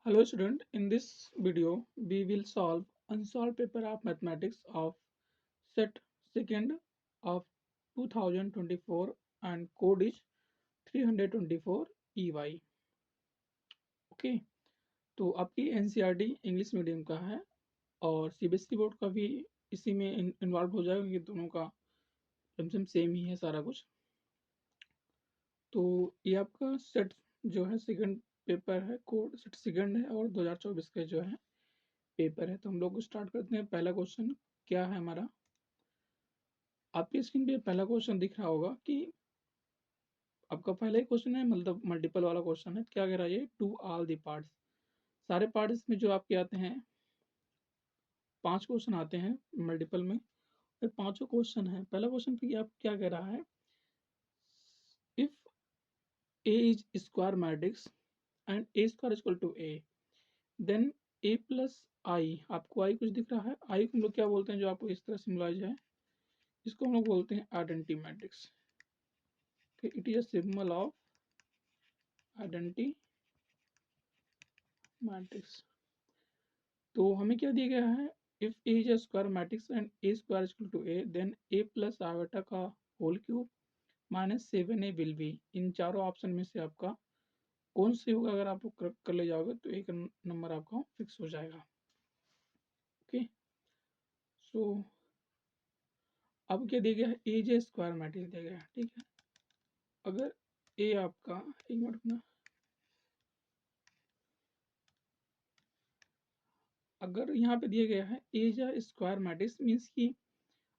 Hello student, in this video we will solve unsolved paper of mathematics of set second of 2024 and code is 324 EY। Okay, तो आपकी NCERT English medium का है और CBSE board का भी इसी में इन्वॉल्व हो जाएगा। ये दोनों का लमसम सेम ही है सारा कुछ। तो ये आपका सेट जो है सेकंड पेपर है, कोड सेट सेकंड है और 2024 का जो है पेपर है। तो हम लोग स्टार्ट करते हैं। पहला क्वेश्चन क्या है हमारा, आपकी स्क्रीन पे पहला क्वेश्चन दिख रहा होगा कि आपका पहला ही क्वेश्चन है, मतलब मल्टीपल वाला क्वेश्चन है। क्या कह रहा है ये, टू ऑल द पार्ट्स, सारे पार्ट्स में जो आपके आते हैं 5 क्वेश्चन आते हैं मल्टीपल में, और पांचों क्वेश्चन है। पहला क्वेश्चन पे आप क्या कह रहा है, if A is square matrix and A square equal to A, then A plus I, आपको आई कुछ दिख रहा है, आई को हम लोग क्या बोलते हैं, जो आपको इस तरह सिम्बलाइज है, इसको हम लोग बोलते हैं identity matrix. It is a symbol of identity matrix. तो हमें क्या दिया गया है, if A is a square matrix and A square equal to A, then A plus iota का whole cube minus 7a will be. इन चारों option में से आपका कौन से होगा, अगर आप कर ले जाओगे तो एक नंबर आपका फिक्स हो जाएगा। ओके, सो अब क्या दिया गया है, A is a square matrix दिया गया है, ठीक है। अगर ए आपका, एक मिनट ना, अगर यहाँ पे दिया गया है A is a square matrix, means कि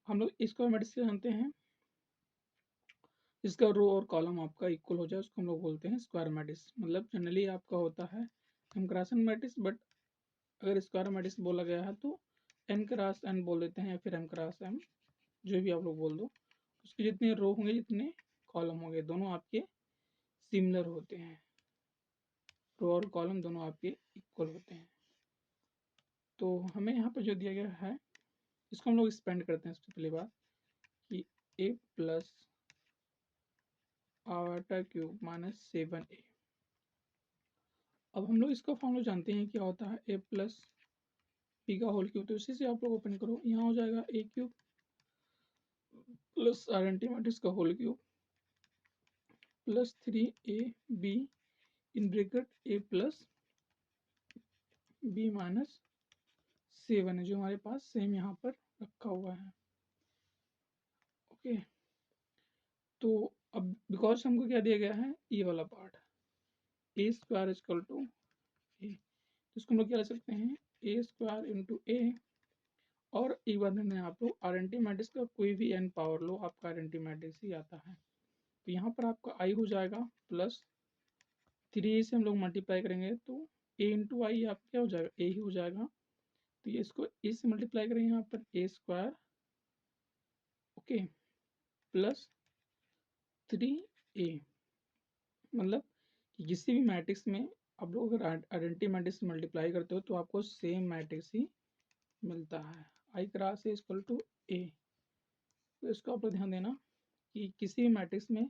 हम लोग स्क्वायर मैट्रिक्स क्या जानते हैं, इसका रो और कॉलम आपका इक्वल हो जाए उसको हम लोग बोलते हैं स्क्वायर मैट्रिक्स। मतलब जनरली आपका होता है m cross n matrix, but अगर स्क्वायर मैट्रिक्स बोला गया है तो एन क्रॉस एन बोल देते हैं या फिर एम क्रॉस एम, जो भी आप लोग बोल दो। उसके जितने रो होंगे जितने कॉलम होंगे दोनों आपके सिमिलर होते हैं, रो और कॉलम दोनों आपके इक्वल होते हैं। तो हमें यहाँ पर जो दिया गया है इसको हम लोग एक्सपेंड करते हैं। सबसे पहली बात कि ए प्लस आटा क्यूब माइनस 7a। अब हम लोग इसका फॉर्मूला जानते हैं क्या होता है, ए प्लस बी का होल क्यूब। तो इसी से आप लोग ओपन करो, यहाँ हो जाएगा a cube plus identity matrix का whole cube plus 3ab in bracket a plus b minus 7 है, जो हमारे पास सेम यहाँ पर रखा हुआ है। ओके, तो अब बिकॉज हमको क्या दिया गया है, ये वाला part A square equal to A, तो इसको हम लोग क्या लिख सकते हैं, ए स्क्वायर इंटू ए। और एक बात ध्यान दें आप लोग, आइडेंटिटी मैट्रिक्स का कोई भी एन पावर लो, आपका आइडेंटिटी मैट्रिक्स ही आता है। तो यहाँ पर आपका आई हो जाएगा प्लस 3 से हम लोग मल्टीप्लाई करेंगे तो ए इंटू आई आप क्या हो जाएगा, ए ही हो जाएगा। तो ये इसको ए से मल्टीप्लाई करेंगे यहाँ पर ए स्क्वायर, ओके, प्लस 3a। मतलब कि किसी भी मैट्रिक्स में आप लोग अगर आइडेंटिटी मैट्रिक्स मल्टीप्लाई करते हो तो आपको सेम मैट्रिक्स ही मिलता है। आई cross A equal to A. तो इसको आप लोग ध्यान देना कि किसी भी मैट्रिक्स में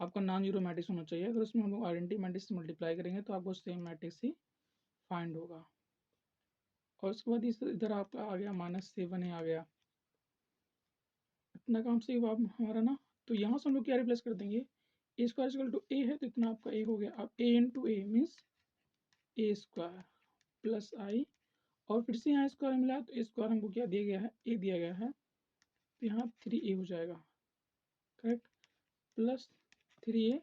आपका नॉन जीरो मैट्रिक्स होना चाहिए। अगर उसमें हम लोग आइडेंटिटी मैट्रिक्स मल्टीप्लाई करेंगे तो आपको सेम मैट्रिक्स ही फाइंड होगा। और उसके बाद इधर आपका आ गया -7a आ गया, इतना काम सही हुआ हमारा ना। तो यहाँ से हम लोग क्या रिप्लेस कर देंगे, ए स्क्वायर इक्वल टू ए है तो इतना आपका ए हो गया। अब ए इंटू ए मीन्स ए स्क्वायर प्लस आई, और फिर से यहाँ स्क्वायर मिला तो ए स्क्वायर हमको क्या दिया गया है, ए दिया गया है, तो यहाँ 3a हो जाएगा, करेक्ट, प्लस 3a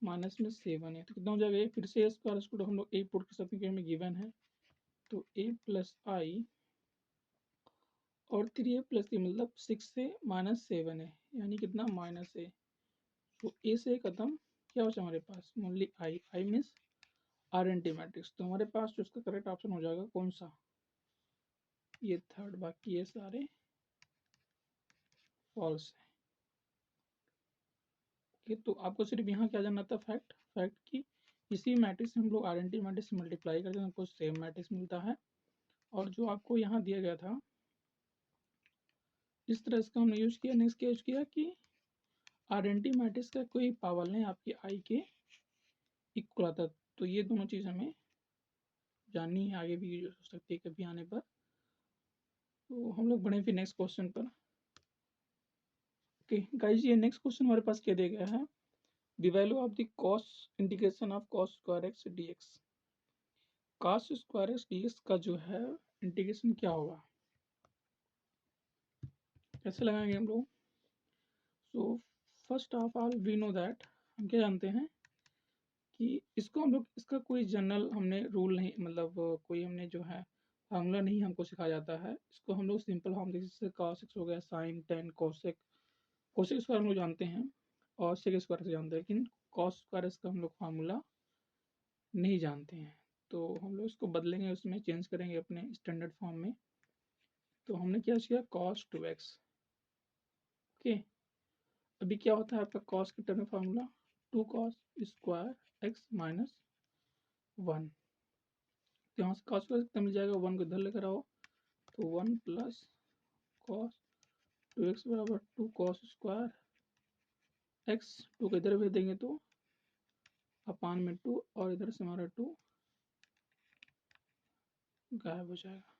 माइनस में 7 है तो कितना हो जाएगा, ये फिर से ए स्क्वायर, इसको हम लोग ए पुट कर सकते हैं कि हमें गिवन है। तो ए प्लस आई और 3a प्लस ए मतलब 6 से -7 है, यानी कितना -a। तो ए से खत्म, क्या बचा हमारे पास, only I, I means identity matrix. तो हमारे पास जो इसका करेक्ट ऑप्शन हो जाएगा कौन सा, ये थर्ड, बाकी ये सारे फॉल्स है। ओके, तो आपको सिर्फ यहाँ क्या जानना था, फैक्ट, फैक्ट कि इसी मैट्रिक्स से हम लोग आइडेंटिटी मैट्रिक्स मल्टीप्लाई करते हैं हमको सेम मैट्रिक्स मिलता है। और जो आपको यहाँ दिया गया था इस तरह इसका हमने यूज किया। नेक्स्ट क्या यूज किया कि आइडेंटिटी मैट्रिक्स का कोई पावर नहीं आपकी आई के इक्वल आता, तो ये दोनों चीज़ हमें जाननी है, आगे भी यूज हो सकती है कभी आने पर। तो हम लोग बढ़े फिर नेक्स्ट क्वेश्चन पर। ओके गाइज, ये नेक्स्ट क्वेश्चन हमारे पास क्या दिया गया है, the value of the cos integration of cos square x d x. Cos square x d x का जो है इंटीग्रेशन क्या होगा, कैसे लगाएंगे हम लोग। So first of all we know that, हम क्या जानते हैं कि इसको हम लोग, इसका कोई जनरल हमने रूल नहीं, मतलब कोई हमने जो है फार्मूला नहीं हमको सिखाया जाता है। इसको हम लोग सिंपल हम जैसे कॉस एक्स हो गया, sine tan cosec, cosec square हम लोग जानते हैं और सेक स्क्वायर से जानते हैं, लेकिन कॉस स्क्वायर इसका हम लोग फार्मूला नहीं जानते हैं। तो हम लोग इसको बदलेंगे, उसमें चेंज करेंगे अपने स्टैंडर्ड फॉर्म में। तो हमने क्या किया, कॉस टू एक्स। ओके, अभी क्या होता है आपका कॉस के टर्म में formula, two cos square x minus one. तो यहाँ से कॉस स्क्वायर कितना मिल जाएगा, वन को इधर लेकर आओ, तो one plus cos two x बराबर two cos square x, two को इधर भेज देंगे तो अपान में टू, और इधर से हमारा टू गायब हो जाएगा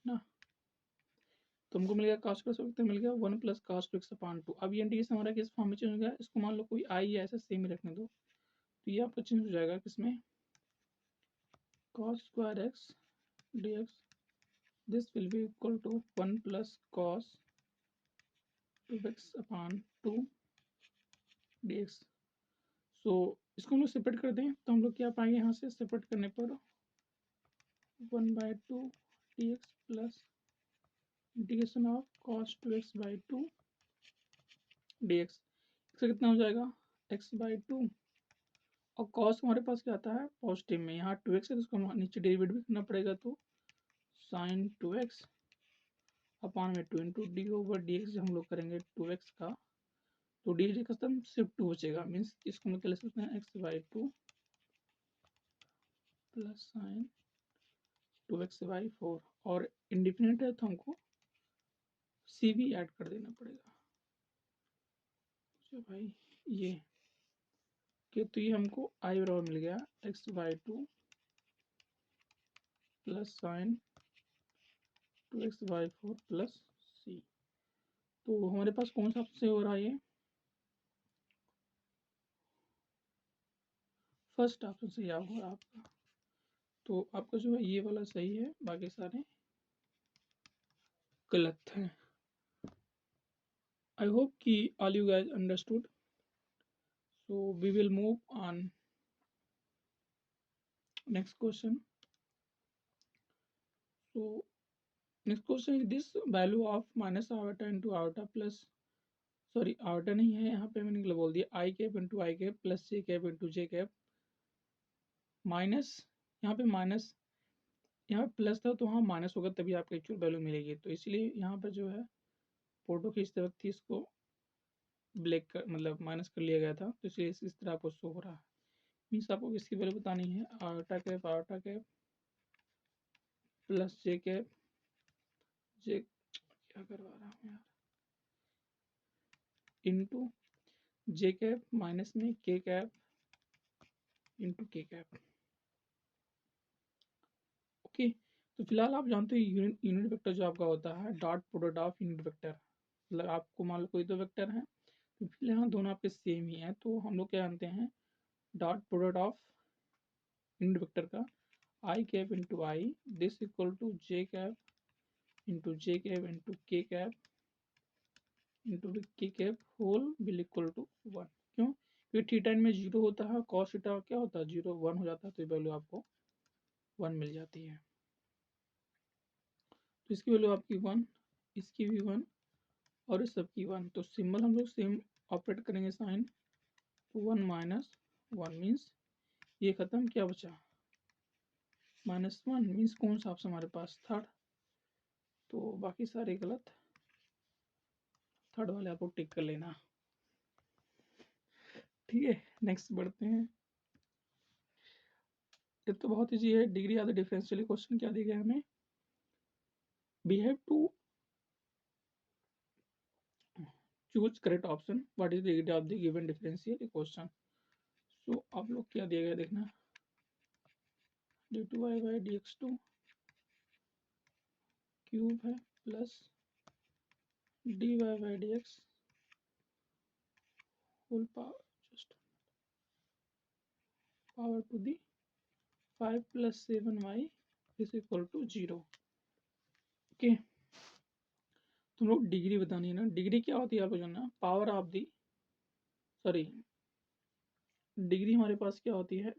ना। तो हमको मिल गया कॉस स्क्वायर सब कितना मिल गया, one plus cos two x upon to. अब ये इंटीग्रेशन हमारा किस फॉर्म में चेंज हो गया, इसको मान लो कोई आई है ऐसा सेम ही रखने दो, तो ये आपका चेंज हो जाएगा किसमें, cos square x d x, this will be equal to one plus cos two x upon two d x. So इसको हम लोग सेपरेट कर दें तो हम लोग क्या पाएंगे, यहाँ से सेपरेट करने पर one by two d x plus integration of cos two x by to d x. इसका कितना हो जाएगा, एक्स बाई टू, और कॉस हमारे पास क्या आता है पॉजिटिव में, यहाँ टू एक्स है तो उसको नीचे डेरिवेट भी करना पड़ेगा, तो साइन टू एक्स अपान में two into D over D x हम लोग करेंगे टू एक्स का, तो डी एक्स का सिर्फ टू बचेगा, मीन्स इसको हम क्या ले सकते हैं, x by two plus sine two x by four, और इंडिपेंडेंट है तो हमको सी भी ऐड कर देना पड़ेगा। तो भाई ये कि तो ये हमको आई बराबर मिल गया x by two plus sine two x by four plus C. तो हमारे पास कौन सा ऑप्शन हो रहा है, ये फर्स्ट ऑप्शन सही होगा आपका। तो आपका जो है ये वाला सही है, बाकी सारे गलत हैं। आई होप कि all you guys understood. So we will move on next question. So next question is this value of minus आवर्टा इंटू आवर्टा प्लस, सॉरी आवर्टा नहीं है यहाँ पे, मैंने गलत बोल दिया, i cap into i cap plus j cap into J cap minus, यहाँ पे माइनस, यहाँ पे प्लस था तो वहाँ माइनस होगा तभी आपको एक्चुअल वैल्यू मिलेगी, तो इसलिए यहाँ पर जो है फोटो खींचते वक्त ही इसको ब्लैक कर, मतलब माइनस कर लिया गया था, तो इसलिए इस तरह आपको शो हो रहा है। मीन्स आपको इसकी वैल्यू बतानी है, aorta cap plus j cap, जे क्या करवा रहा हूँ यार, इंटू जे कैप माइनस में के cap into K cap. Okay, तो फिलहाल आप जानते हो यूनिट वेक्टर जो आपका होता है dot product of unit vector, मतलब आपको मान लो कोई दो वेक्टर है तो फिलहाल दोनों आपके सेम ही है, तो हम लोग क्या जानते हैं dot product of unit vector का I cap into I, this equal to J cap into J cap into K cap whole will equal to one. क्यों, क्योंकि थीटा में जीरो होता है, कॉस थीटा क्या होता है जीरो, वन हो जाता है, तो वैल्यू आपको वन मिल जाती है। तो इसकी वैल्यू आपकी वन, इसकी भी वन, और इस सब की वन, तो सिंबल हम लोग सेम ऑपरेट करेंगे साइन, तो वन माइनस वन मीन्स ये खत्म, क्या बचा माइनस वन, मीन्स कौन सा ऑप्शन हमारे पास थर्ड, तो बाकी सारे गलत, थर्ड वाले आपको टिक कर लेना। ठीक है, नेक्स्ट बढ़ते हैं। ये तो बहुत ईजी है, degree of the differential question क्या दिया गया हमें, we have to choose correct option, what is the degree of the given differential equation. So आप लोग क्या दिया गया देखना, d2y/dx2 क्यूब है plus dy/dx whole power just power two the 5 + 7y is equal to 0। Okay, तुम लोग degree बतानी है ना। डिग्री क्या होती है आपको जानना, power of the sorry degree हमारे पास क्या होती है,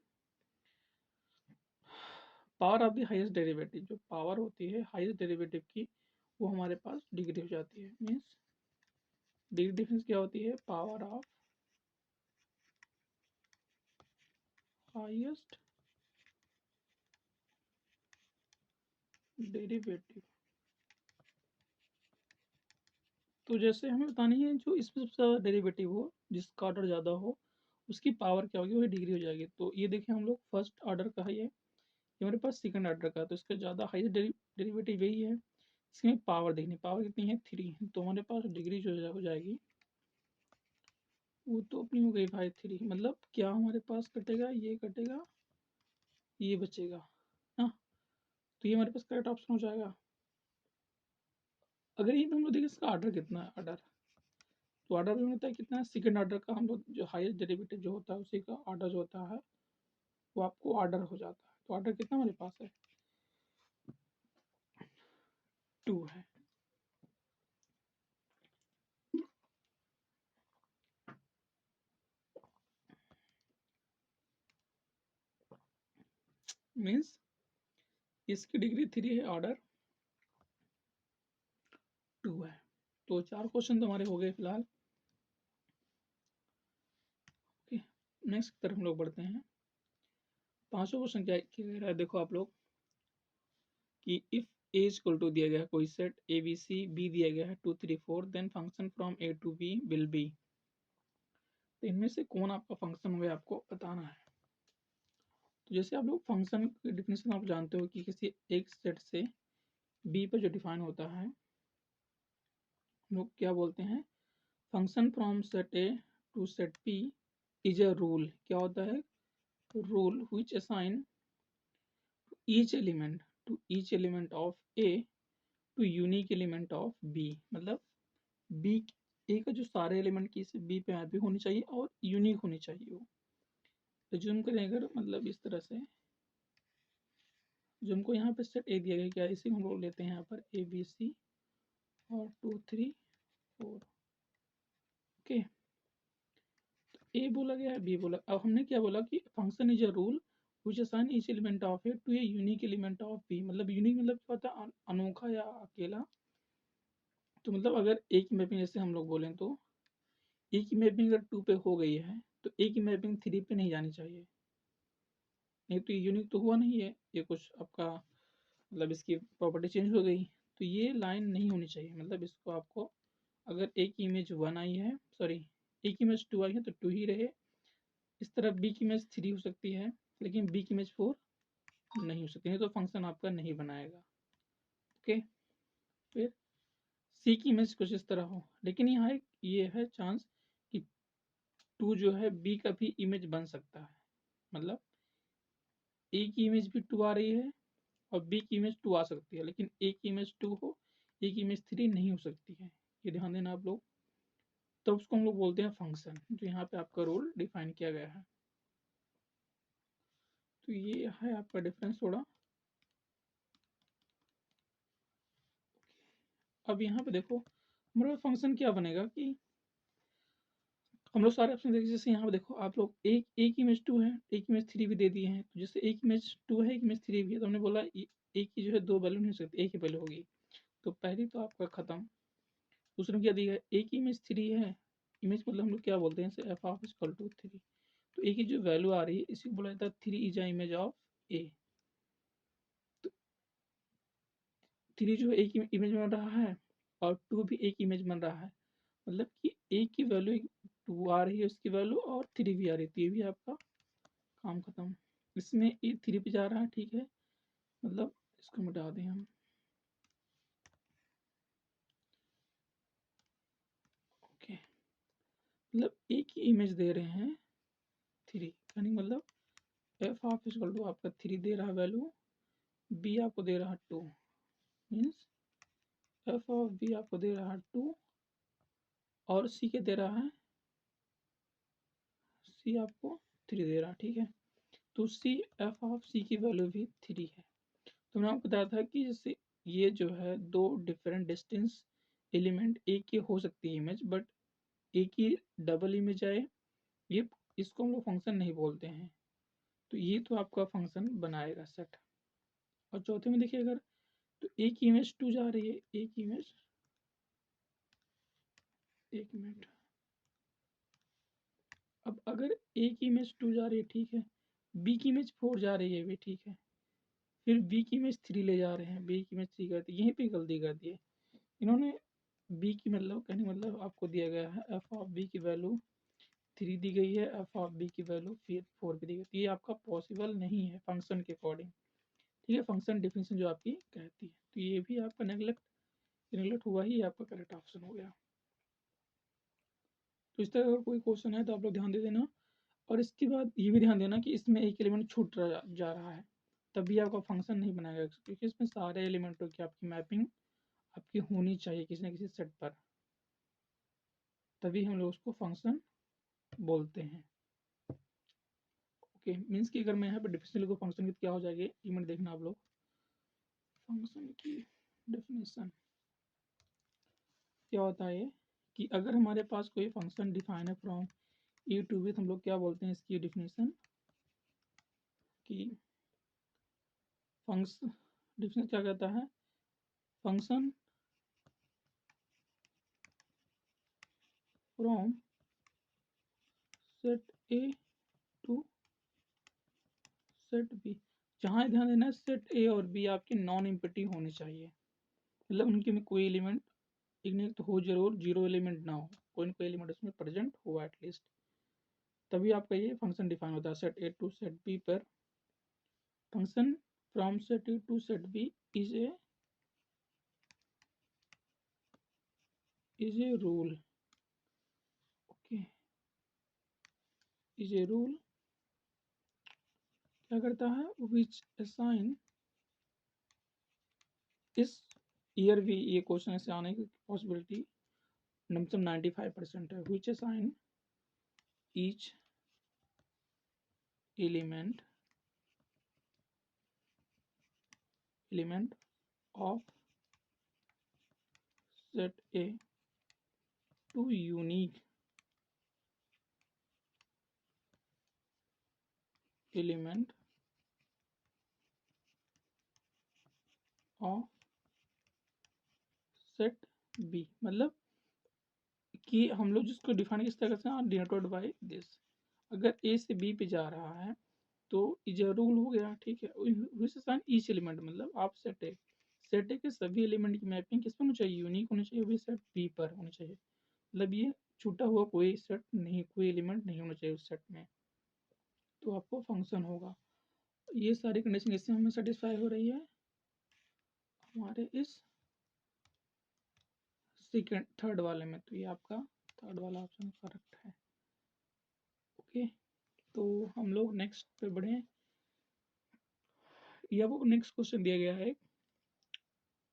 power of the highest derivative. जो पावर होती है हाईएस्ट डेरिवेटिव की वो हमारे पास डिग्री हो जाती है। मीन्स डिग्री डिफरेंस क्या होती है, पावर ऑफ हाईएस्ट डेरिवेटिव। तो जैसे हमें बतानी है जो इसमें सबसे ज़्यादा डेरिवेटिव हो, जिसका ऑर्डर ज़्यादा हो, उसकी पावर क्या होगी, वही डिग्री हो जाएगी। तो ये देखें हम लोग फर्स्ट ऑर्डर का है, ये हमारे पास सेकंड ऑर्डर का है, तो इसका ज़्यादा हाईएस्ट डेरिवेटिव यही है। इसमें पावर देखनी, पावर कितनी है 3, तो हमारे पास डिग्री जो हो जाएगी वो तो अपनी हो गई भाई 3। मतलब क्या हमारे पास कटेगा, ये कटेगा, ये बचेगा ना। तो ये हमारे पास करेक्ट ऑप्शन हो जाएगा। अगर ये हम लोग देखें इसका ऑर्डर कितना है, ऑर्डर तो ऑर्डर भी होता है कितना है, सेकंड ऑर्डर का हम लोग जो हाईएस्ट डेरिवेटिव जो होता है उसी का ऑर्डर जो होता है वो आपको ऑर्डर हो जाता है। तो ऑर्डर कितना हमारे पास है, 2 है। मीन्स इसकी डिग्री 3 है, ऑर्डर 2 है। तो 4 क्वेश्चन तो हमारे हो गए फिलहाल। नेक्स्ट की तरफ हम लोग बढ़ते हैं। 5वां क्वेश्चन क्या कह रहा है, देखो आप लोग कि इफ ए इक्वल टू दिया गया है कोई set A B C, B दिया गया है 2 3 4, then function from A to B will be. तो इनमें से कौन आपका फंक्शन होगा आपको बताना है। तो जैसे आप लोग फंक्शन की डिफिनेशन आप जानते हो कि किसी एक सेट से बी पर जो डिफाइन होता है लोग क्या बोलते हैं, function from set A to set B is a rule. क्या होता है, rule which assign each element of A to unique element of B. मतलब बी ए का जो सारे एलिमेंट की बी पे मैपिंग होनी चाहिए और यूनिक होनी चाहिए वो। तो जूम करें अगर, मतलब इस तरह से जो हमको यहाँ पे सेट ए दिया गया, क्या इसी हम लोग लेते हैं यहाँ पर ए बी सी और 2 3 4। ओके, ए बोला गया है, बी बोला। अब हमने क्या बोला कि function is a rule which assign each element of A to a unique element of B. मतलब यूनिक मतलब क्या होता है, अनोखा या अकेला। तो मतलब अगर ए की मैपिंग जैसे हम लोग बोलें तो ए की मैपिंग अगर 2 पे हो गई है तो ए की मैपिंग 3 पे नहीं जानी चाहिए, नहीं तो ये यूनिक तो हुआ नहीं है, ये कुछ आपका मतलब इसकी प्रॉपर्टी चेंज हो गई। तो ये लाइन नहीं होनी चाहिए। मतलब इसको आपको अगर ए की इमेज 1 आई है, सॉरी ए की इमेज 2 आई है तो 2 ही रहे। इस तरफ बी की इमेज 3 हो सकती है लेकिन बी की इमेज 4 नहीं हो सकती, नहीं तो फंक्शन आपका नहीं बनाएगा। ओके, फिर सी की इमेज कुछ इस तरह हो, लेकिन यहाँ एक ये है चांस कि 2 जो है बी का भी इमेज बन सकता है। मतलब ए की इमेज भी 2 आ रही है और बी की इमेज 2 आ सकती है, लेकिन ए की इमेज 2 हो, ए की इमेज 3 नहीं हो सकती है। ये ध्यान देना आप लोग। तो उसको हम लोग बोलते हैं फंक्शन, जो यहाँ पे आपका रोल डिफाइन किया गया है। तो ये है आपका डिफरेंस थोड़ा। अब यहाँ पे देखो हमारा फंक्शन क्या बनेगा कि हम लोग सारे ऑप्शन देखिए। जैसे यहाँ पे देखो आप लोग एक एक इमेज 2 है, एक इमेज 3 भी दे दिए हैं। तो जैसे एक इमेज 2 है, एक इमेज 3 भी है, तो हमने बोला एक की जो है 2 वैल्यू नहीं हो सकती, एक ही वैल्यू होगी। तो पहली तो आपका खत्म। दूसरे में क्या दिया है, एक इमेज 3 है, इमेज मतलब हम लोग क्या बोलते हैं, एफ ऑफ इक्वल टू 3। तो ए की जो वैल्यू आ रही है इसी को बोला जाता है 3 इज अ इमेज ऑफ ए। तो 3 जो है एक इमेज बन रहा है और 2 भी एक इमेज बन रहा है। मतलब कि ए की वैल्यू 2 आ रही है उसकी वैल्यू और 3 भी आ रही है, तो ये भी आपका काम खत्म। इसमें ए 3 पे जा रहा है, ठीक है, मतलब इसको मिटा दें हम। ओके, मतलब ए की इमेज दे रहे हैं 3, यानी मतलब एफ ऑफ इक्वल टू आपका 3 दे रहा है वैल्यू, बी आपको दे रहा है 2, मीन्स एफ ऑफ बी आपको दे रहा है 2 और सी के दे रहा है, सी आपको 3 दे रहा है, ठीक है। तो सी एफ ऑफ सी की वैल्यू भी 3 है। तो मैंने आपको बताया था कि जैसे ये जो है दो डिफरेंट डिस्टेंस एलिमेंट एक ही हो सकती है इमेज, बट एक ही डबल इमेज आए, ये इसको हम लोग फंक्शन नहीं बोलते हैं। तो ये तो आपका फंक्शन बनाएगा सेट। और चौथे में देखिए अगर, तो एक इमेज 2 जा रही है, एक इमेज, एक मिनट, अब अगर ए की इमेज 2 जा रही है, ठीक है, बी की इमेज 4 जा रही है भी, ठीक है, फिर बी की इमेज 3 ले जा रहे हैं, बी की इमेज 3 कर दी, यहीं पे गलती कर दी है इन्होंने। बी की मतलब कहने मतलब आपको दिया गया है एफ ऑफ बी की वैल्यू 3 दी गई है, एफ ऑफ बी की वैल्यू फिर 4 भी दी गई, तो ये आपका पॉसिबल नहीं है फंक्शन के अकॉर्डिंग, ठीक है। फंक्शन डिफिनेशन जो आपकी कहती है, तो ये भी आपका नेगलेक्ट नेगलेक्ट हुआ ही, आपका करेक्ट ऑप्शन हो गया। तो इस तरह अगर कोई क्वेश्चन है तो आप लोग ध्यान दे देना। और इसके बाद ये भी ध्यान देना कि इसमें एक एलिमेंट छूट जा रहा है, तभी आपका फंक्शन नहीं बनाएगा, क्योंकि इसमें सारे एलिमेंटों की आपकी मैपिंग आपकी होनी चाहिए किसी न किसी सेट पर, तभी हम लोग उसको फंक्शन बोलते हैं। ओके, मीन्स कि अगर मैं यहाँ पर डिफिनेशन लिखूँ फंक्शन की तो क्या हो जाएगी, इवेंट देखना आप लोग। फंक्शन की डेफिनेशन क्या होता है कि अगर हमारे पास कोई फंक्शन डिफाइन है फ्रॉम ए टू बी, हम लोग क्या बोलते हैं इसकी डिफिनेशन कि फंक्शन, डिफिनेशन क्या कहता है, function from set A to set B. जहाँ ध्यान देना है सेट ए और बी आपके नॉन इम्पिटिव होने चाहिए, मतलब उनके में कोई एलिमेंट एक नहीं तो हो जरूर, जीरो एलिमेंट ना हो, कोई ना कोई एलिमेंट उसमें प्रेजेंट हो एटलीस्ट, तभी आपका ये फंक्शन डिफाइन होता है set A to set B पर। Function from set A to set B is a rule, okay, is a rule क्या करता है, विच असाइन इस ईयर भी ये क्वेश्चन ऐसे आने की पॉसिबिलिटी नमसम 95% है, which assign each element of set A to unique element of set B, मतलब कि हम लोग जिसको डिफाइन किस तरह से डिनोटेड बाय दिस, अगर ए से बी पे जा रहा है तो इज रूल हो गया, ठीक है। ईच एलिमेंट मतलब आप सेट ए के सभी एलिमेंट की मैपिंग किस पर होनी चाहिए, यूनिक होनी चाहिए, वो सेट बी पर होनी चाहिए, मतलब ये छूटा हुआ कोई सेट नहीं, कोई एलिमेंट नहीं होना चाहिए उस सेट में, तो आपको फंक्शन होगा। ये सारी कंडीशन इससे हमें सेटिस्फाई हो रही है हमारे इस सेकेंड थर्ड वाले में, तो ये आपका थर्ड वाला ऑप्शन करेक्ट है। ओके, तो हम लोग नेक्स्ट पे बढ़े। ये आपको नेक्स्ट क्वेश्चन दिया गया है,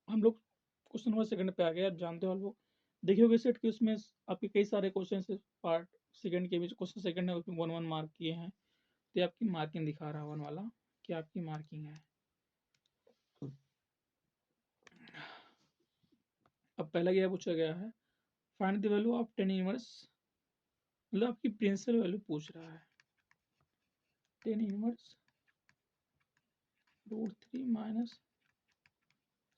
हम लोग क्वेश्चन नंबर सेकंड पे आ गए, आप जानते हो लोग देखिए होगे सेट कि उसमें आपके कई सारे क्वेश्चन पार्ट सेकंड के बीच, क्वेश्चन सेकंड है उसमें 1 1 मार्क किए हैं, तो ये आपकी मार्किंग दिखा रहा है 1 वाला कि आपकी मार्किंग है। अब पहला क्या पूछा गया है, find the value of tan inverse, मतलब आपकी प्रिंसिपल वैल्यू पूछ रहा है, tan inverse √3 minus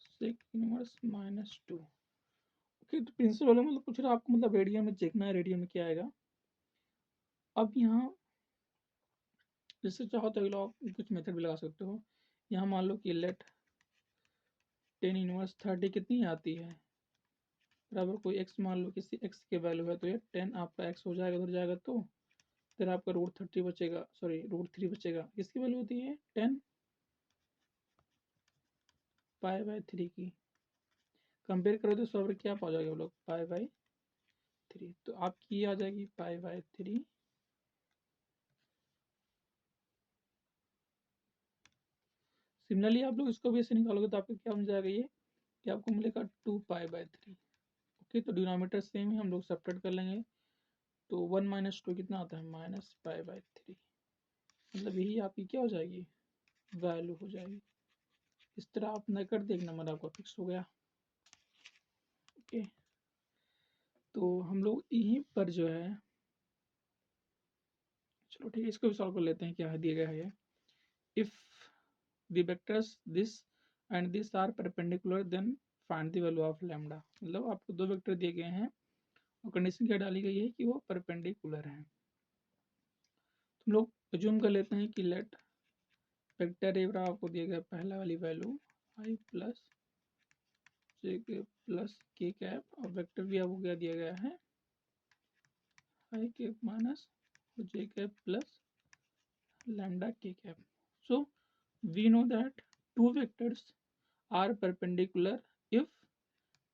sec inverse -2। Okay, तो प्रिंसिपल वैल्यू मतलब पूछ रहा है आपको, मतलब रेडियन में देखना है, रेडियन में क्या आएगा। अब यहाँ जैसे चाहो तो लोग कुछ मेथड भी लगा सकते हो, यहाँ मान लो कि लेट टेन इनवर्स 30 कितनी आती है, बराबर कोई एक्स मान लो, किसी एक्स की वैल्यू है, तो ये 10 आपका एक्स हो जाएगा, उधर जाएगा तो फिर आपका √30 बचेगा, सॉरी √3 बचेगा, किसकी वैल्यू होती है 10 पाई/3 की, कंपेयर करो तो सब क्या पा जाएगा लोग पाई/3, तो आपकी आ जाएगी पाई/3 सिमिलरली आप लोग इसको भी ऐसे निकालोगे तो आपको क्या मिल जाएगा ये कि आपको मिलेगा 2π/3। ओके, तो डिनोमिनेटर सेम है, हम लोग सब्ट्रैक्ट कर लेंगे। तो 1 - 2 कितना आता है -π/3। मतलब यही आपकी क्या हो जाएगी, वैल्यू हो जाएगी। इस तरह आप न कर दे, एक नंबर आपका फिक्स हो गया। ओके, तो हम लोग यहीं पर जो है, चलो ठीक है, इसको भी सॉल्व कर लेते हैं। क्या है दिया गया है, if the vectors this and this are perpendicular then find the value of lambda. मतलब आपको दो वेक्टर दिए गए हैं और कंडीशन क्या डाली गई है कि वो परपेंडिकुलर हैं। हम लोग अज्यूम कर लेते हैं कि लेट वेक्टर ए बराबर आपको दिया गया पहला वाली वैल्यू i प्लस जे के प्लस के कैप, और वेक्टर भी आपको क्या दिया गया है i cap minus J cap plus lambda k cap. So we know that two vectors are perpendicular if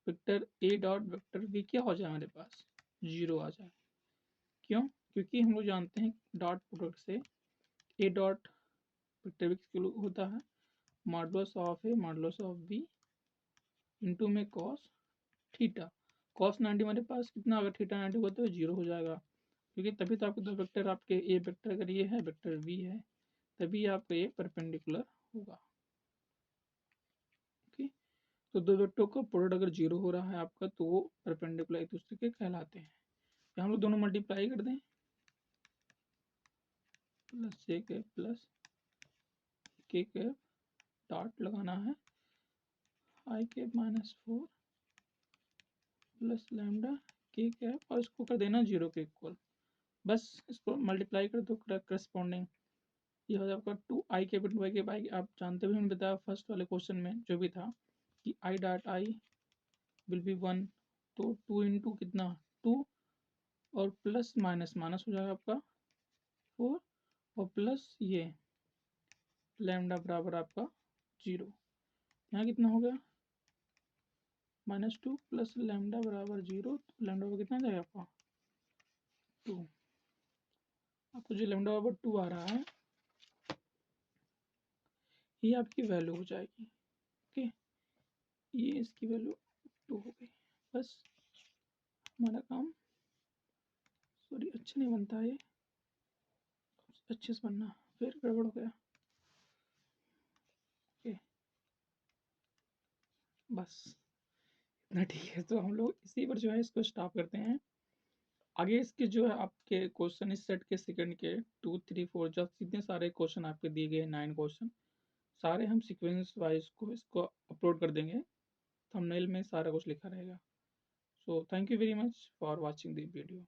vector a dot vector b क्या हो जाए हमारे पास 0 आ जाए। क्यों? क्योंकि हम लोग जानते हैं डॉट प्रोडक्ट से a डॉट वेक्टर b होता है modulus of a modulus of b into में कॉस थीटा। कॉस 90 हमारे पास कितना, अगर थीटा 90 होगा तो 0 हो जाएगा, क्योंकि तभी तो आपके दो वेक्टर, आपके ए वेक्टर अगर ये है वेक्टर बी है, तभी आपका ये परपेंडिकुलर होगा। ओके, तो दो वेक्टर का प्रोडक्ट अगर 0 हो रहा है आपका, तो वो परपेंडिकुलर एक दूसरे के कहलाते हैं। हम लोग दोनों मल्टीप्लाई कर दें, प्लस जे के प्लस के कैप डॉट लगाना है आई कैप -4 प्लस लैम्डा के कैप, और इसको कर देना 0 के इक्वल। बस इसको मल्टीप्लाई कर दो करस्पॉन्डिंग, ये हो जाएगा 2i cap into i cap. आई आप जानते भी, हमने बताया फर्स्ट वाले क्वेश्चन में जो भी था कि I dot I will be 1, तो 2 इंटू कितना 2 और प्लस माइनस माइनस हो जाएगा आपका 4, और प्लस ये लैम्डा बराबर आपका 0। यहाँ कितना हो गया -2 प्लस लैम्डा बराबर 0, तो लैम्डा बराबर कितना जाएगा आपका 2। आपको जो लैम्डा बराबर 2 आ रहा है, ये आपकी वैल्यू हो जाएगी। ओके, ये इसकी वैल्यू 2 हो गई। बस हमारा काम, सॉरी अच्छा नहीं बनता है ये, अच्छे से बनना, फिर गड़बड़ हो गया। ओके, बस इतना ठीक है। तो हम लोग इसी पर जो है इसको स्टॉप करते हैं। आगे इसके जो है आपके क्वेश्चन इस सेट के सेकंड के 2, 3, 4 जब जितने सारे क्वेश्चन आपके दिए गए 9 क्वेश्चन, सारे हम सीक्वेंस वाइज को इसको अपलोड कर देंगे। थंबनेल में सारा कुछ लिखा रहेगा। So thank you very much for watching the video.